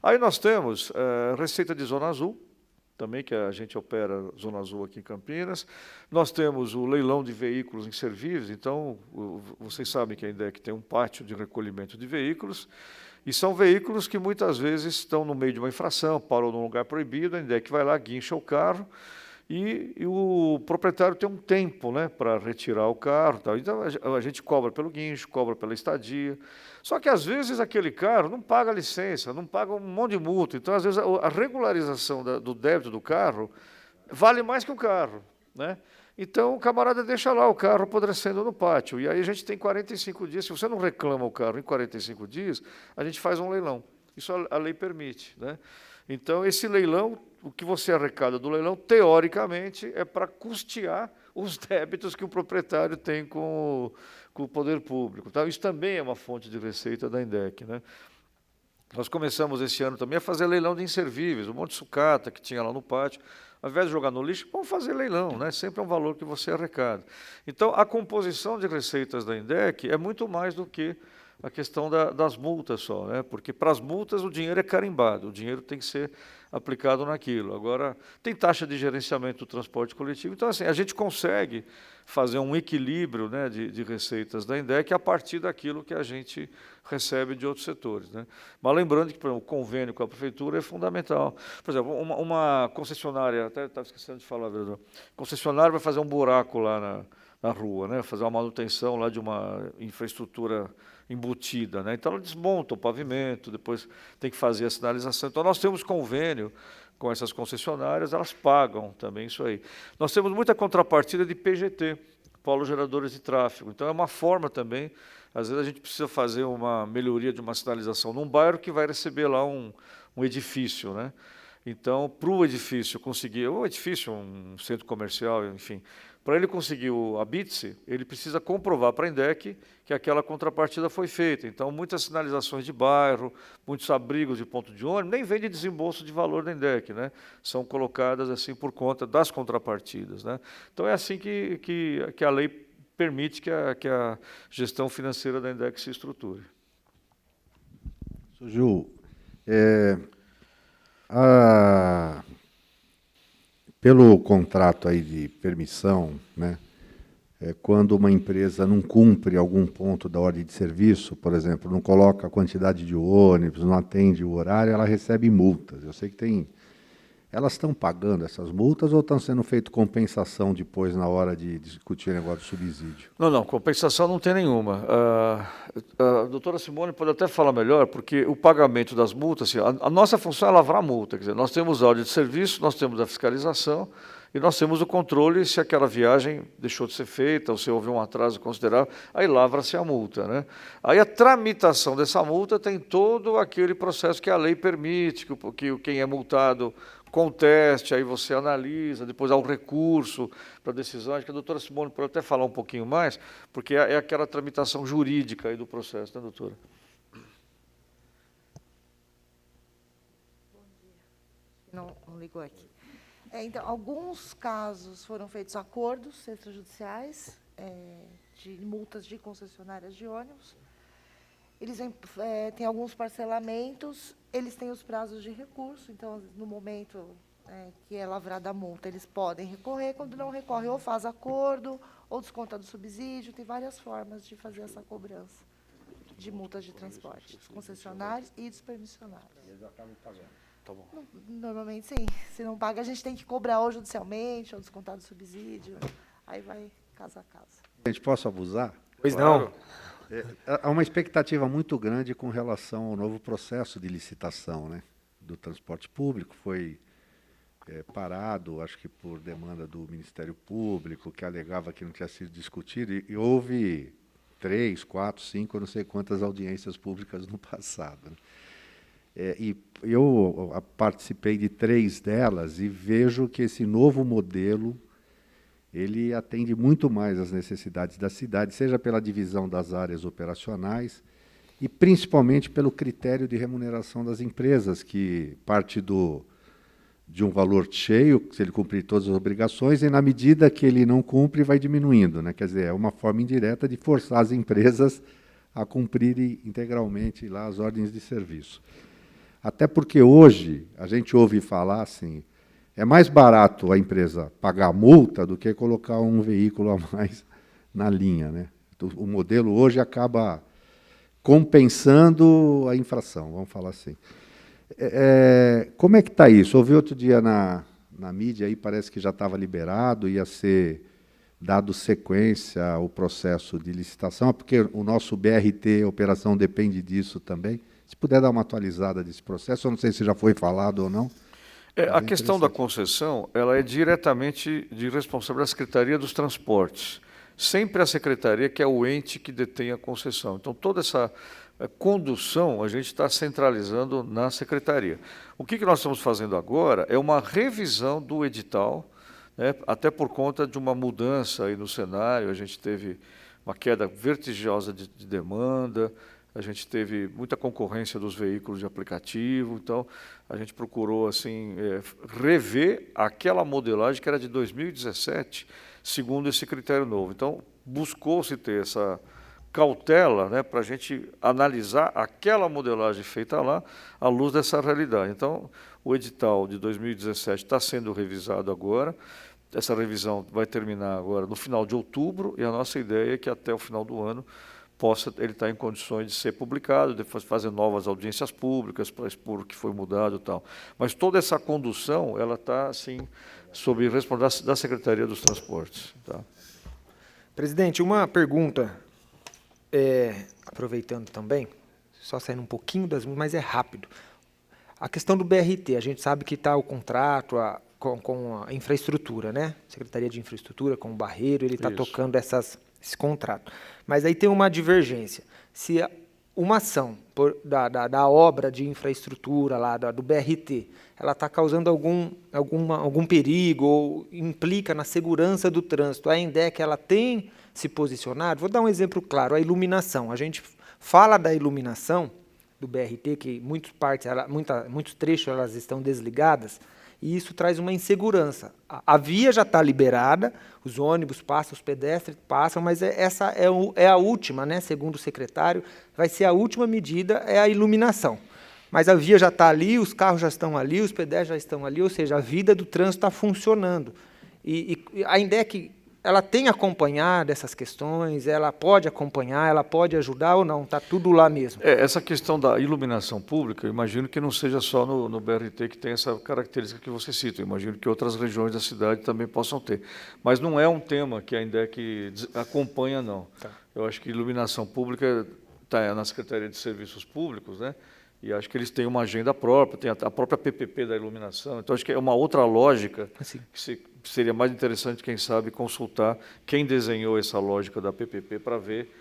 Aí nós temos Receita de Zona Azul, também, que a gente opera Zona Azul aqui em Campinas. Nós temos o leilão de veículos inservíveis, então, vocês sabem que a INDEC tem um pátio de recolhimento de veículos, e são veículos que muitas vezes estão no meio de uma infração, parou num lugar proibido, a INDEC vai lá, guincha o carro, e o proprietário tem um tempo, né, para retirar o carro. Tal. Então, a gente cobra pelo guincho, cobra pela estadia. Só que, às vezes, aquele carro não paga a licença, não paga um monte de multa. Então, às vezes, a regularização do débito do carro vale mais que o carro, né? Então, o camarada deixa lá o carro apodrecendo no pátio. E aí a gente tem 45 dias. Se você não reclama o carro em 45 dias, a gente faz um leilão. Isso a lei permite, né? Então, esse leilão, o que você arrecada do leilão, teoricamente, é para custear os débitos que o proprietário tem com o poder público. Então, isso também é uma fonte de receita da INDEC, né? Nós começamos esse ano também a fazer leilão de inservíveis, um monte de sucata que tinha lá no pátio. Ao invés de jogar no lixo, vamos fazer leilão, né? Sempre é um valor que você arrecada. Então, a composição de receitas da INDEC é muito mais do que a questão das multas só, né? Porque para as multas o dinheiro é carimbado, o dinheiro tem que ser aplicado naquilo. Agora, tem taxa de gerenciamento do transporte coletivo, então assim, a gente consegue fazer um equilíbrio, né, de receitas da INDEC a partir daquilo que a gente recebe de outros setores, né? Mas lembrando que, por exemplo, o convênio com a Prefeitura é fundamental. Por exemplo, uma concessionária, até estava esquecendo de falar, vereador, concessionária vai fazer um buraco lá na rua, né, fazer uma manutenção lá de uma infraestrutura embutida, né? Então, ela desmonta o pavimento, depois tem que fazer a sinalização. Então, nós temos convênio com essas concessionárias, elas pagam também isso aí. Nós temos muita contrapartida de PGT, Polos Geradores de Tráfego. Então, é uma forma também, às vezes a gente precisa fazer uma melhoria de uma sinalização num bairro que vai receber lá um edifício, né? Então, para o edifício conseguir, um edifício, um centro comercial, enfim, para ele conseguir a BITSE, ele precisa comprovar para a INDEC que aquela contrapartida foi feita. Então, muitas sinalizações de bairro, muitos abrigos de ponto de ônibus, nem vem de desembolso de valor da INDEC, né? São colocadas assim por conta das contrapartidas, né? Então, é assim que a lei permite que a gestão financeira da INDEC se estruture. Ju, pelo contrato aí de permissão, né, quando uma empresa não cumpre algum ponto da ordem de serviço, por exemplo, não coloca a quantidade de ônibus, não atende o horário, ela recebe multas. Eu sei que tem... Elas estão pagando essas multas ou estão sendo feita compensação depois na hora de discutir o negócio do subsídio? Não, compensação não tem nenhuma. A doutora Simone pode até falar melhor, porque o pagamento das multas, assim, a nossa função é lavrar a multa, quer dizer, nós temos a ordem de serviço, nós temos a fiscalização e nós temos o controle se aquela viagem deixou de ser feita ou se houve um atraso considerável, aí lavra-se a multa, né? Aí a tramitação dessa multa tem todo aquele processo que a lei permite, que quem é multado conteste, aí você analisa, depois há o recurso para a decisão. Acho que a doutora Simone pode até falar um pouquinho mais, porque é aquela tramitação jurídica aí do processo, né, doutora? Não ligou aqui. Então, alguns casos foram feitos acordos extrajudiciais de multas de concessionárias de ônibus. Eles têm alguns parcelamentos, eles têm os prazos de recurso, então, no momento que é lavrada a multa, eles podem recorrer, quando não recorre, ou faz acordo, ou desconta do subsídio, tem várias formas de fazer essa cobrança de multas de transporte, dos concessionários e dos permissionários. Eles acabam pagando. Tá bom. Normalmente, sim. Se não paga, a gente tem que cobrar ou judicialmente, ou descontar do subsídio, aí vai caso a caso. A gente posso abusar? Pois não. Há uma expectativa muito grande com relação ao novo processo de licitação, né, do transporte público. Foi parado, acho que por demanda do Ministério Público, que alegava que não tinha sido discutido, e houve 3, 4, 5, eu não sei quantas audiências públicas no passado, né? E eu participei de 3 delas e vejo que esse novo modelo ele atende muito mais às necessidades da cidade, seja pela divisão das áreas operacionais e principalmente pelo critério de remuneração das empresas, que parte de um valor cheio, se ele cumprir todas as obrigações, e na medida que ele não cumpre, vai diminuindo, né? Quer dizer, é uma forma indireta de forçar as empresas a cumprirem integralmente lá as ordens de serviço. Até porque hoje a gente ouve falar assim, é mais barato a empresa pagar multa do que colocar um veículo a mais na linha, né? O modelo hoje acaba compensando a infração, vamos falar assim. Como é que está isso? Ouvi outro dia na mídia, aí parece que já estava liberado, ia ser dado sequência ao processo de licitação, porque o nosso BRT, operação, depende disso também. Se puder dar uma atualizada desse processo, eu não sei se já foi falado ou não. A questão da concessão, ela é diretamente de responsabilidade da Secretaria dos Transportes. Sempre a Secretaria que é o ente que detém a concessão. Então, toda essa condução a gente está centralizando na Secretaria. O que nós estamos fazendo agora é uma revisão do edital, né, até por conta de uma mudança aí no cenário. A gente teve uma queda vertiginosa de demanda, a gente teve muita concorrência dos veículos de aplicativo, então a gente procurou assim, rever aquela modelagem que era de 2017, segundo esse critério novo. Então, buscou-se ter essa cautela, né, para a gente analisar aquela modelagem feita lá à luz dessa realidade. Então, o edital de 2017 está sendo revisado agora. Essa revisão vai terminar agora no final de outubro, e a nossa ideia é que até o final do ano ele estar em condições de ser publicado, depois fazer novas audiências públicas para expor o que foi mudado e tal. Mas toda essa condução, ela está, assim, sob responsabilidade da Secretaria dos Transportes. Tá? Presidente, uma pergunta, aproveitando também, só saindo um pouquinho mas é rápido. A questão do BRT, a gente sabe que está o contrato com a infraestrutura, né? Secretaria de Infraestrutura, com o Barreiro, ele está tocando esse contrato. Mas aí tem uma divergência. Se uma ação da obra de infraestrutura lá, do BRT, ela está causando algum perigo ou implica na segurança do trânsito, a INDEC ela tem se posicionado? Vou dar um exemplo claro, a iluminação. A gente fala da iluminação do BRT, que muitos trechos elas estão desligadas, e isso traz uma insegurança. A via já está liberada, os ônibus passam, os pedestres passam, mas essa é a última, né? Segundo o secretário, vai ser a última medida, é a iluminação. Mas a via já está ali, os carros já estão ali, os pedestres já estão ali, ou seja, a vida do trânsito está funcionando. E a INDEC, ela tem acompanhado essas questões, ela pode acompanhar, ela pode ajudar ou não? Está tudo lá mesmo? Essa questão da iluminação pública, eu imagino que não seja só no BRT que tem essa característica que você cita, eu imagino que outras regiões da cidade também possam ter. Mas não é um tema que a INDEC acompanha, não. Tá. Eu acho que iluminação pública está na Secretaria de Serviços Públicos, né? E acho que eles têm uma agenda própria, tem a própria PPP da iluminação, então acho que é uma outra lógica que seria mais interessante, quem sabe, consultar quem desenhou essa lógica da PPP para ver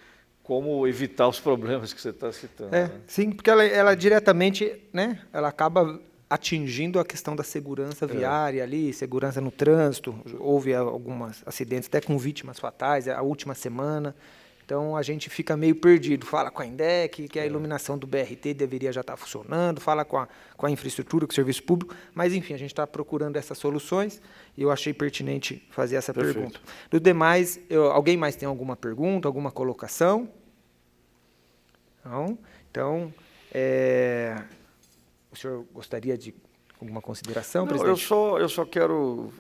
como evitar os problemas que você está citando. Né? Sim, porque ela diretamente, né, ela acaba atingindo a questão da segurança viária ali, segurança no trânsito. Houve alguns acidentes até com vítimas fatais a última semana. Então, a gente fica meio perdido. Fala com a INDEC, que a iluminação do BRT deveria já estar funcionando, fala com a infraestrutura, com o serviço público, mas, enfim, a gente está procurando essas soluções e eu achei pertinente fazer essa pergunta. Do demais, alguém mais tem alguma pergunta, alguma colocação? Não? Então, o senhor gostaria de alguma consideração, presidente? Eu só quero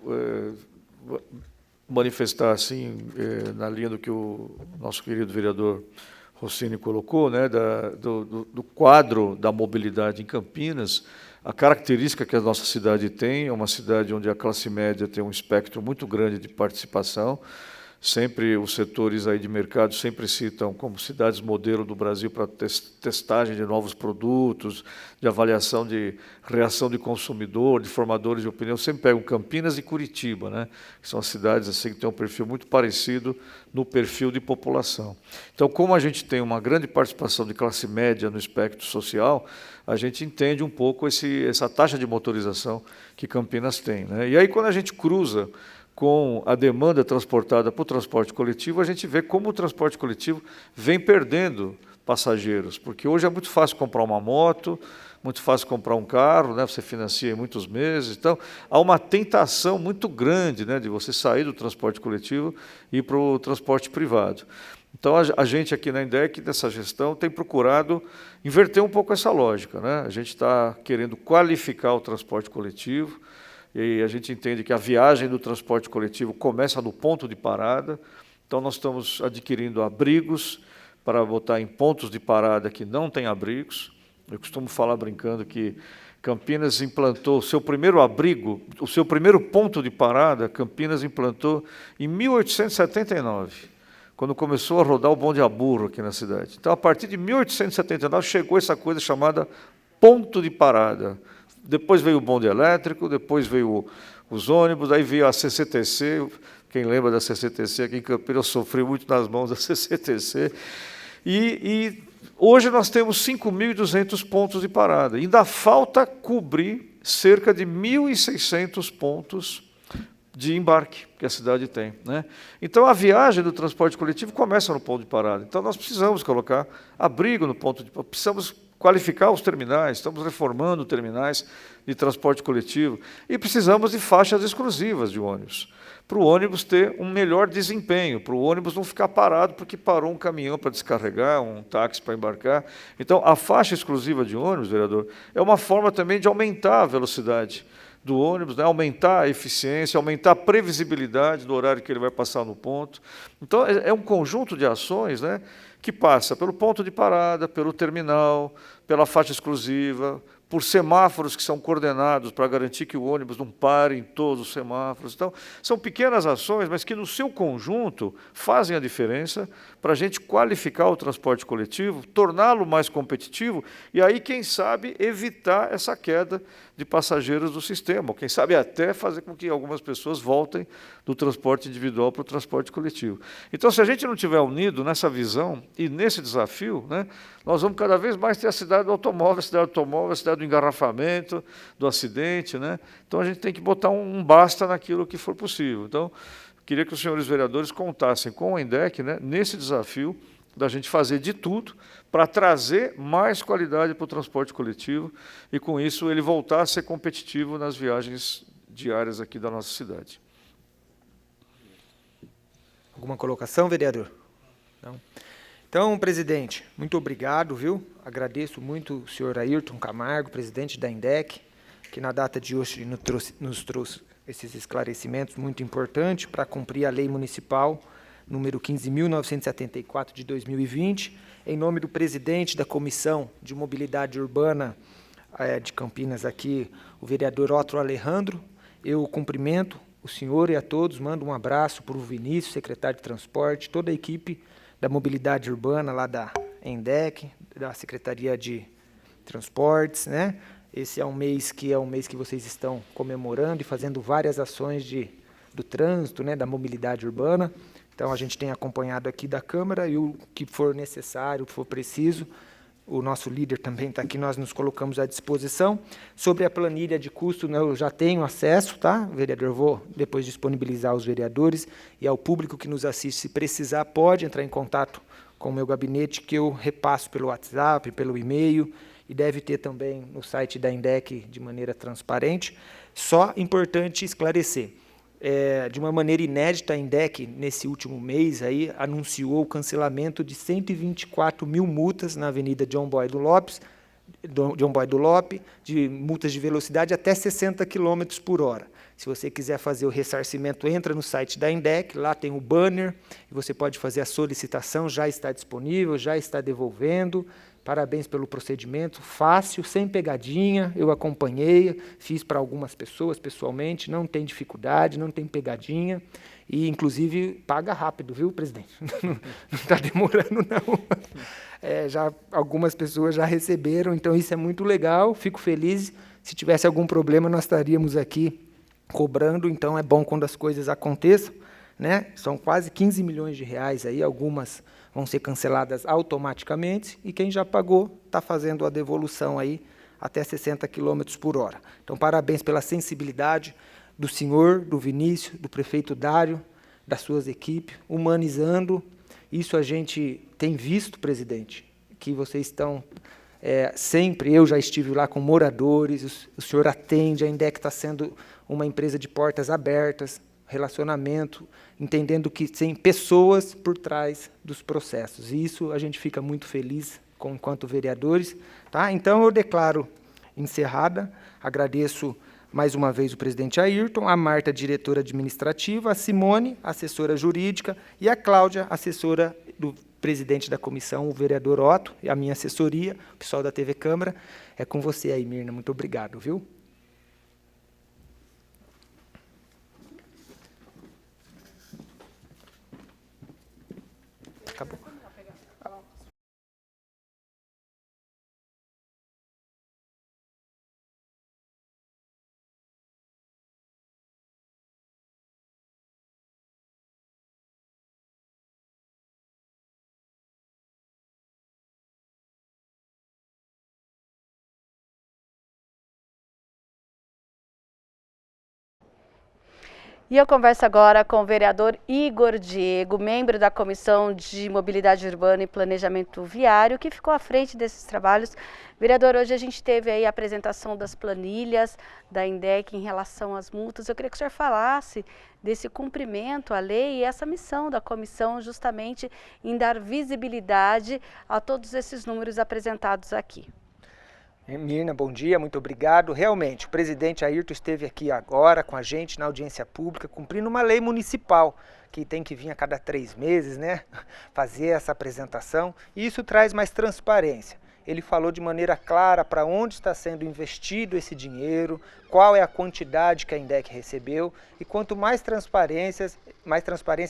manifestar, assim, na linha do que o nosso querido vereador Rossini colocou, né, do quadro da mobilidade em Campinas. A característica que a nossa cidade tem é uma cidade onde a classe média tem um espectro muito grande de participação. Sempre os setores aí de mercado sempre citam como cidades modelo do Brasil para testagem de novos produtos, de avaliação de reação de consumidor, de formadores de opinião. Sempre pegam Campinas e Curitiba, né? Que são as cidades assim, que têm um perfil muito parecido no perfil de população. Então, como a gente tem uma grande participação de classe média no espectro social, a gente entende um pouco essa taxa de motorização que Campinas tem, né? E aí, quando a gente cruza com a demanda transportada por transporte coletivo, a gente vê como o transporte coletivo vem perdendo passageiros, porque hoje é muito fácil comprar uma moto, muito fácil comprar um carro, né? Você financia em muitos meses, então há uma tentação muito grande, né, de você sair do transporte coletivo e ir para o transporte privado. Então, a gente aqui na INDEC, nessa gestão, tem procurado inverter um pouco essa lógica, né? A gente está querendo qualificar o transporte coletivo, e a gente entende que a viagem do transporte coletivo começa no ponto de parada, então nós estamos adquirindo abrigos para botar em pontos de parada que não tem abrigos. Eu costumo falar brincando que Campinas implantou o seu primeiro abrigo, o seu primeiro ponto de parada, Campinas implantou em 1879. Quando começou a rodar o bonde a burro aqui na cidade. Então, a partir de 1879, chegou essa coisa chamada ponto de parada. Depois veio o bonde elétrico, depois veio os ônibus, aí veio a CCTC. Quem lembra da CCTC aqui em Campinas, eu sofri muito nas mãos da CCTC. E hoje nós temos 5.200 pontos de parada. Ainda falta cobrir cerca de 1.600 pontos de embarque que a cidade tem, né? Então, a viagem do transporte coletivo começa no ponto de parada. Então, nós precisamos colocar abrigo no ponto de parada, precisamos qualificar os terminais, estamos reformando terminais de transporte coletivo e precisamos de faixas exclusivas de ônibus, para o ônibus ter um melhor desempenho, para o ônibus não ficar parado porque parou um caminhão para descarregar, um táxi para embarcar. Então, a faixa exclusiva de ônibus, vereador, é uma forma também de aumentar a velocidade do ônibus, né? Aumentar a eficiência, aumentar a previsibilidade do horário que ele vai passar no ponto. Então, é um conjunto de ações, né, que passa pelo ponto de parada, pelo terminal, pela faixa exclusiva, por semáforos que são coordenados para garantir que o ônibus não pare em todos os semáforos. Então, são pequenas ações, mas que, no seu conjunto, fazem a diferença para a gente qualificar o transporte coletivo, torná-lo mais competitivo e aí, quem sabe, evitar essa queda de passageiros do sistema, ou quem sabe até fazer com que algumas pessoas voltem do transporte individual para o transporte coletivo. Então, se a gente não estiver unido nessa visão e nesse desafio, né, nós vamos cada vez mais ter a cidade do automóvel, a cidade do engarrafamento, do acidente, né? Então, a gente tem que botar um basta naquilo que for possível. Então, queria que os senhores vereadores contassem com a INDEC, né, nesse desafio da gente fazer de tudo para trazer mais qualidade para o transporte coletivo e, com isso, ele voltar a ser competitivo nas viagens diárias aqui da nossa cidade. Alguma colocação, vereador? Não. Então, presidente, muito obrigado, viu? Agradeço muito o senhor Ayrton Camargo, presidente da INDEC, que na data de hoje nos trouxe esses esclarecimentos muito importantes para cumprir a lei municipal número 15.974 de 2020, em nome do presidente da Comissão de Mobilidade Urbana de Campinas aqui, o vereador Otto Alejandro, eu cumprimento o senhor e a todos, mando um abraço para o Vinícius, secretário de Transporte, toda a equipe da Mobilidade Urbana lá da INDEC, da Secretaria de Transportes, né? Esse é um mês que vocês estão comemorando e fazendo várias ações do trânsito, né, da mobilidade urbana. Então, a gente tem acompanhado aqui da Câmara e o que for necessário, o que for preciso, o nosso líder também está aqui, nós nos colocamos à disposição. Sobre a planilha de custo, né, eu já tenho acesso, tá, vereador? Eu vou depois disponibilizar aos vereadores e ao público que nos assiste. Se precisar, pode entrar em contato com o meu gabinete, que eu repasso pelo WhatsApp, pelo e-mail, e deve ter também no site da INDEC de maneira transparente. Só importante esclarecer. De uma maneira inédita, a INDEC, nesse último mês, aí, anunciou o cancelamento de 124 mil multas na Avenida João Boy do Lopes, de multas de velocidade até 60 km por hora. Se você quiser fazer o ressarcimento, entra no site da INDEC, lá tem o banner, e você pode fazer a solicitação, já está disponível, já está devolvendo. Parabéns pelo procedimento, fácil, sem pegadinha, eu acompanhei, fiz para algumas pessoas pessoalmente, não tem dificuldade, não tem pegadinha, e inclusive paga rápido, viu, presidente? Não está demorando, não. Já, algumas pessoas já receberam, então isso é muito legal, fico feliz. Se tivesse algum problema, nós estaríamos aqui cobrando, então é bom quando as coisas aconteçam, né? São quase 15 milhões de reais aí, algumas vão ser canceladas automaticamente, e quem já pagou está fazendo a devolução aí até 60 km por hora. Então, parabéns pela sensibilidade do senhor, do Vinícius, do prefeito Dário, das suas equipes, humanizando. Isso a gente tem visto, presidente, que vocês estão sempre, eu já estive lá com moradores, o senhor atende, a INDEC está sendo uma empresa de portas abertas, relacionamento, entendendo que tem pessoas por trás dos processos. E isso a gente fica muito feliz enquanto vereadores. Tá? Então, eu declaro encerrada. Agradeço mais uma vez o presidente Ayrton, a Marta, diretora administrativa, a Simone, assessora jurídica, e a Cláudia, assessora do presidente da comissão, o vereador Otto, e a minha assessoria, o pessoal da TV Câmara. É com você aí, Mirna. Muito obrigado, viu? Acabou. E eu converso agora com o vereador Igor Diego, membro da Comissão de Mobilidade Urbana e Planejamento Viário, que ficou à frente desses trabalhos. Vereador, hoje a gente teve aí a apresentação das planilhas da INDEC em relação às multas. Eu queria que o senhor falasse desse cumprimento à lei e essa missão da comissão justamente em dar visibilidade a todos esses números apresentados aqui. Mirna, bom dia, muito obrigado. Realmente, o presidente Ayrton esteve aqui agora com a gente na audiência pública, cumprindo uma lei municipal, que tem que vir a cada 3 meses, né, fazer essa apresentação, e isso traz mais transparência. Ele falou de maneira clara para onde está sendo investido esse dinheiro, qual é a quantidade que a INDEC recebeu, e quanto mais transparência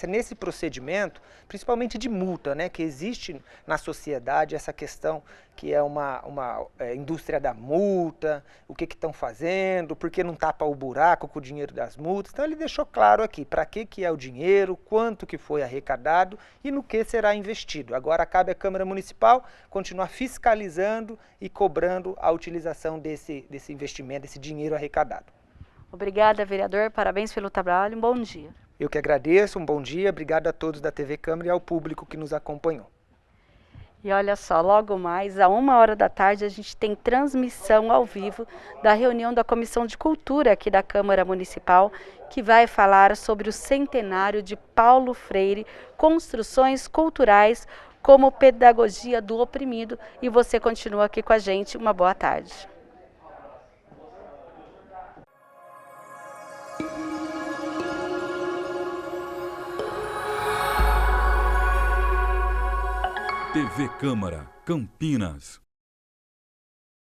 nesse procedimento, principalmente de multa, né, que existe na sociedade essa questão que é uma indústria da multa, o que estão fazendo, por que não tapa o buraco com o dinheiro das multas. Então ele deixou claro aqui para que é o dinheiro, quanto que foi arrecadado e no que será investido. Agora cabe à Câmara Municipal continuar fiscalizando e cobrando a utilização desse investimento, desse dinheiro arrecadado. Obrigada, vereador. Parabéns pelo trabalho. Um bom dia. Eu que agradeço, um bom dia. Obrigado a todos da TV Câmara e ao público que nos acompanhou. E olha só, logo mais, às 13h, a gente tem transmissão ao vivo da reunião da Comissão de Cultura aqui da Câmara Municipal, que vai falar sobre o centenário de Paulo Freire, construções culturais como pedagogia do oprimido. E você continua aqui com a gente. Uma boa tarde. TV Câmara, Campinas.